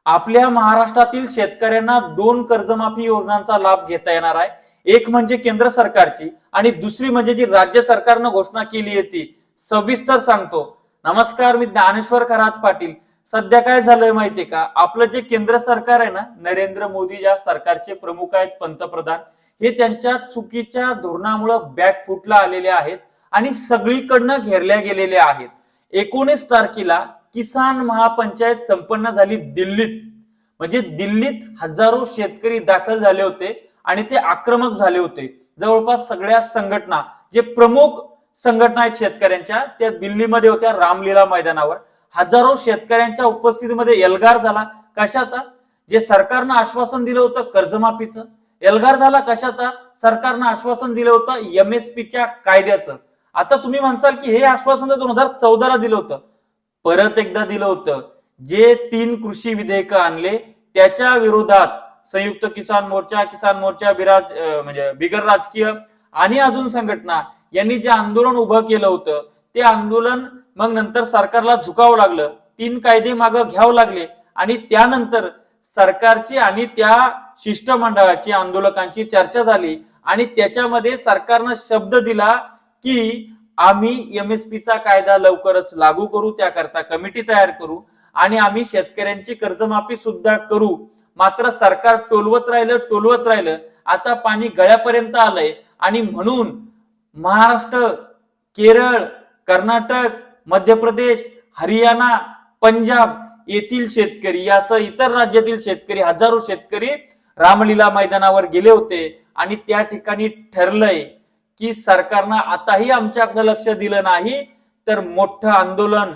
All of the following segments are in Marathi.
आपल्या महाराष्ट्रातील शेतकऱ्यांना दोन कर्जमाफी योजनांचा लाभ घेता येणार आहे. एक म्हणजे केंद्र सरकारची आणि दुसरी म्हणजे जी राज्य सरकारनं घोषणा केली आहे ती. सविस्तर सांगतो. नमस्कार, मी ज्ञानेश्वर खरात पाटील. सध्या काय झालंय माहितीये का, आपलं जे केंद्र सरकार आहे ना, नरेंद्र मोदी ज्या सरकारचे प्रमुख आहेत, पंतप्रधान, हे त्यांच्या चुकीच्या धोरणामुळे बॅकफुटला आलेले आहेत आणि सगळीकडनं घेरल्या गेलेले आहेत. 19 तारखेला किसान महापंचायत संपन्न झाली दिल्लीत. म्हणजे दिल्लीत हजारो शेतकरी दाखल झाले होते आणि ते आक्रमक झाले होते. जवळपास सगळ्या संघटना, जे प्रमुख संघटना आहेत शेतकऱ्यांच्या, त्या दिल्लीमध्ये होत्या रामलीला मैदानावर. हजारो शेतकऱ्यांच्या उपस्थितीमध्ये एल्गार झाला. कशाचा? जे सरकारनं आश्वासन दिलं होतं कर्जमाफीचं. एल्गार झाला कशाचा? सरकारनं आश्वासन दिलं होतं MSPच्या कायद्याचं. आता तुम्ही म्हणसाल की हे आश्वासन 2014ला दिलं होतं. परत एकदा दिलं होतं. जे 3 कृषी विधेयक आणले त्याच्या विरोधात संयुक्त किसान मोर्चा बिगर राजकीय आणि अजून संघटना यांनी जे आंदोलन उभं केलं होतं, ते आंदोलन मग नंतर सरकारला झुकावं लागलं. 3 कायदे मागं घ्यावं लागले आणि त्यानंतर सरकारची आणि त्या शिष्टमंडळाची, आंदोलकांची चर्चा झाली आणि त्याच्यामध्ये सरकारनं शब्द दिला की आम्ही MSPचा कायदा लवकरच लागू करू, त्याकरता कमिटी तयार करू आणि आम्ही शेतकऱ्यांची कर्जमाफी सुद्धा करू. मात्र सरकार टोलवत राहिलं. आता पाणी गळ्यापर्यंत आलंय आणि म्हणून महाराष्ट्र, केरळ, कर्नाटक, मध्य प्रदेश, हरियाणा, पंजाब येथील शेतकरी, यासह इतर राज्यातील शेतकरी, हजारो शेतकरी रामलीला मैदानावर गेले होते आणि त्या ठिकाणी ठरलंय की सरकारनं आताही आमच्याकडे लक्ष दिलं नाही तर मोठं आंदोलन,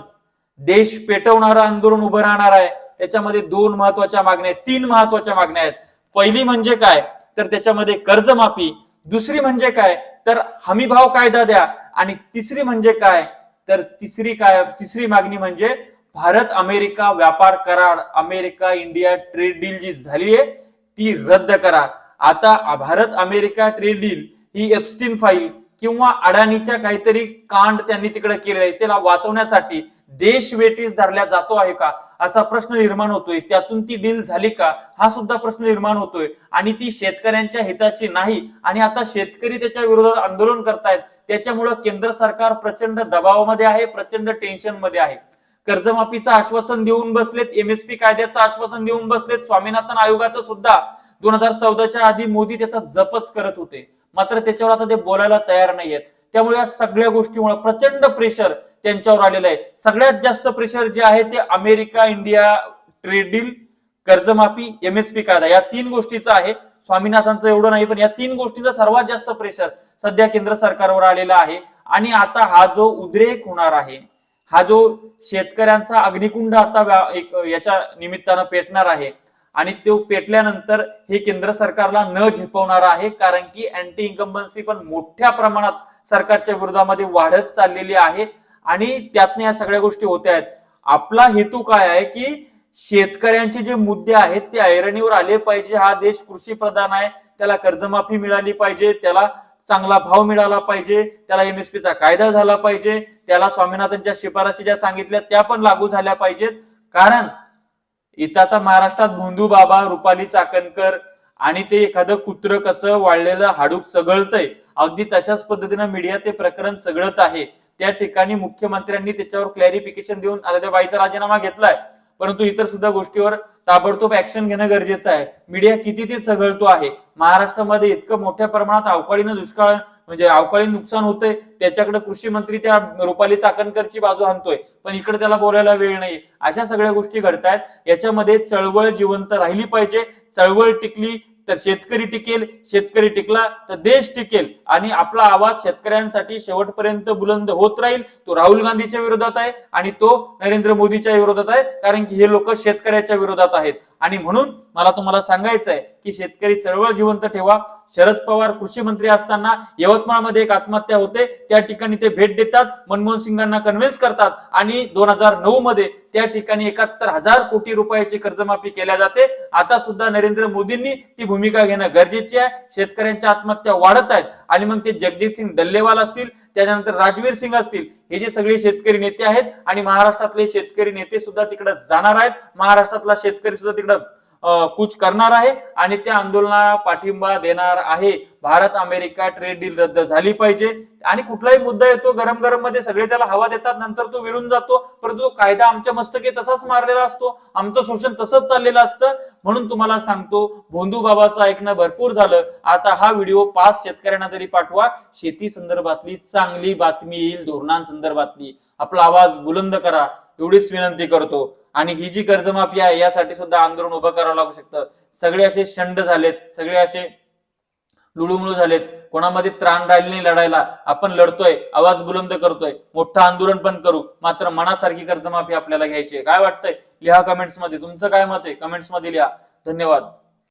देश पेटवणारं आंदोलन उभं राहणार आहे. त्याच्यामध्ये 2 महत्वाच्या मागण्या आहेत, 3 महत्वाच्या मागण्या आहेत. पहिली म्हणजे काय तर त्याच्यामध्ये कर्जमाफी, दुसरी म्हणजे काय तर हमीभाव कायदा द्या आणि तिसरी म्हणजे काय तर तिसरी मागणी म्हणजे भारत अमेरिका व्यापार करार, अमेरिका इंडिया ट्रेड डील जी झाली आहे ती रद्द करा. आता भारत अमेरिका ट्रेड डील ही एप्स्टीन फाईल किंवा अडाणीच्या काहीतरी कांड त्यांनी तिकडे केलेलं आहे, त्याला वाचवण्यासाठी देश वेठीस धरल्या जातो आहे का असा प्रश्न निर्माण होतोय. त्यातून ती डील झाली का हा सुद्धा प्रश्न निर्माण होतोय आणि ती शेतकऱ्यांच्या हिताची नाही आणि आता शेतकरी त्याच्या विरोधात आंदोलन करतायत. त्याच्यामुळे केंद्र सरकार प्रचंड दबावामध्ये आहे, प्रचंड टेन्शन मध्ये आहे. कर्जमाफीचं आश्वासन देऊन बसलेत, MSP कायद्याचं आश्वासन देऊन बसलेत, स्वामीनाथन आयोगाचं सुद्धा 2014च्या आधी मोदी त्याचा जपच करत होते. मात्र त्याच्यावर आता ते बोलायला तयार नाहीयेत. त्यामुळे या सगळ्या गोष्टीमुळे प्रचंड प्रेशर त्यांच्यावर आलेलं आहे. सगळ्यात जास्त प्रेशर जे आहे ते अमेरिका इंडिया ट्रेड डील, कर्जमाफी, MSP कायदा, या 3 गोष्टीचं आहे. स्वामीनाथनचं एवढं नाही, पण या 3 गोष्टीचं सर्वात जास्त प्रेशर सध्या केंद्र सरकारवर आलेला आहे. आणि आता हा जो उद्रेक होणार आहे, हा जो शेतकऱ्यांचा अग्निकुंड आता याच्या निमित्तानं पेटणार आहे आणि तो पेटल्यानंतर हे केंद्र सरकारला न झेपवणार आहे. कारण की अँटी इन्कम्बन्सी पण मोठ्या प्रमाणात सरकारच्या विरोधामध्ये वाढत चाललेली आहे आणि त्यातनं या सगळ्या गोष्टी होत्या आहेत. आपला हेतू काय आहे की शेतकऱ्यांचे जे मुद्दे आहेत ते ऐरणीवर आले पाहिजे. हा देश कृषी प्रधान आहे, त्याला कर्जमाफी मिळाली पाहिजे, त्याला चांगला भाव मिळाला पाहिजे, त्याला MSPचा कायदा झाला पाहिजे, त्याला स्वामीनाथनच्या शिफारसी ज्या सांगितल्या त्या पण लागू झाल्या पाहिजेत. कारण इथं आता महाराष्ट्रात भोंदू बाबा, रुपाली चाकणकर आणि ते एखादं कुत्र कसं वाळलेलं हाडूक चघळतंय, अगदी तशाच पद्धतीनं मीडिया ते प्रकरण चघळत आहे. त्या ठिकाणी मुख्यमंत्र्यांनी त्याच्यावर क्लॅरिफिकेशन देऊन आता त्या बाईचा राजीनामा घेतलाय, परंतु इतर सुद्धा गोष्टीवर ताबडतोब ऍक्शन घेणं गरजेचं आहे. मीडिया किती ते सगळतो आहे. महाराष्ट्रामध्ये इतकं मोठ्या प्रमाणात अवकाळीनं दुष्काळ अवकाळी नुकसान होतंय, त्याच्याकडे कृषी मंत्री त्या रुपाली चाकणकरची बाजू आणतोय, पण इकडे त्याला बोलायला वेळ नाही. अशा सगळ्या गोष्टी घडतायत. याच्यामध्ये चळवळ जिवंत राहिली पाहिजे. चळवळ टिकली तर शेतकरी टिकेल, शेतकरी टिकला तर देश टिकेल आणि आपला आवाज शेतकऱ्यांसाठी शेवटपर्यंत बुलंद होत राहील. तो राहुल गांधीच्या विरोधात आहे आणि तो नरेंद्र मोदीच्या विरोधात आहे, कारण की हे लोक शेतकऱ्याच्या विरोधात आहेत. आणि म्हणून मला तुम्हाला सांगायचं आहे की शेतकरी चळवळ जिवंत ठेवा. शरद पवार कृषी मंत्री असताना यवतमाळमध्ये एक आत्महत्या होते, त्या ठिकाणी ते भेट देतात, मनमोहन सिंगांना कन्व्हिन्स करतात आणि 2009 मध्ये त्या ठिकाणी 71,000 कोटी रुपयाची कर्जमाफी केल्या जाते. आता सुद्धा नरेंद्र मोदींनी ती भूमिका घेणं गरजेची आहे. शेतकऱ्यांच्या आत्महत्या वाढत आहेत आणि मग ते जगजित सिंग डल्लेवाल असतील, त्यानंतर राजवीर सिंग असतील, हे जे सगळे शेतकरी नेते आहेत आणि महाराष्ट्रातले शेतकरी नेते सुद्धा तिकडे जाणार आहेत. महाराष्ट्रातला शेतकरी सुद्धा तिकडे कूच करणार आहे आणि त्या आंदोलनाला पाठिंबा देणार आहे. भारत अमेरिका ट्रेड डील रद्द झाली पाहिजे. आणि कुठलाही मुद्दा येतो गरम गरम मध्ये सगळे त्याला हवा देतात, नंतर तो विरून जातो, परंतु तो कायदा आमच्या मस्तके तसाच मारलेला असतो, आमचं शोषण तसंच चाललेलं असतं. म्हणून तुम्हाला सांगतो, भोंदू बाबाचं ऐकणं भरपूर झालं. आता हा व्हिडिओ 5 शेतकऱ्यांना तरी पाठवा. शेती संदर्भातली चांगली बातमी येईल, धोरणांसंदर्भातली. आपला आवाज बुलंद करा एवढीच विनंती करतो. आणि ही जी कर्जमाफी आहे यासाठी सुद्धा आंदोलन उभं करावं लागू शकतं. सगळे असे शंड झालेत, सगळे असे लुळूमुळू झालेत, कोणामध्ये त्राण राहिली नाही लढायला. आपण लढतोय, आवाज बुलंद करतोय, मोठं आंदोलन पण करू, मात्र मनासारखी कर्जमाफी आपल्याला घ्यायची आहे. काय वाटतंय लिहा कमेंट्स मध्ये, तुमचं काय मत आहे कमेंट्स मध्ये लिहा. धन्यवाद.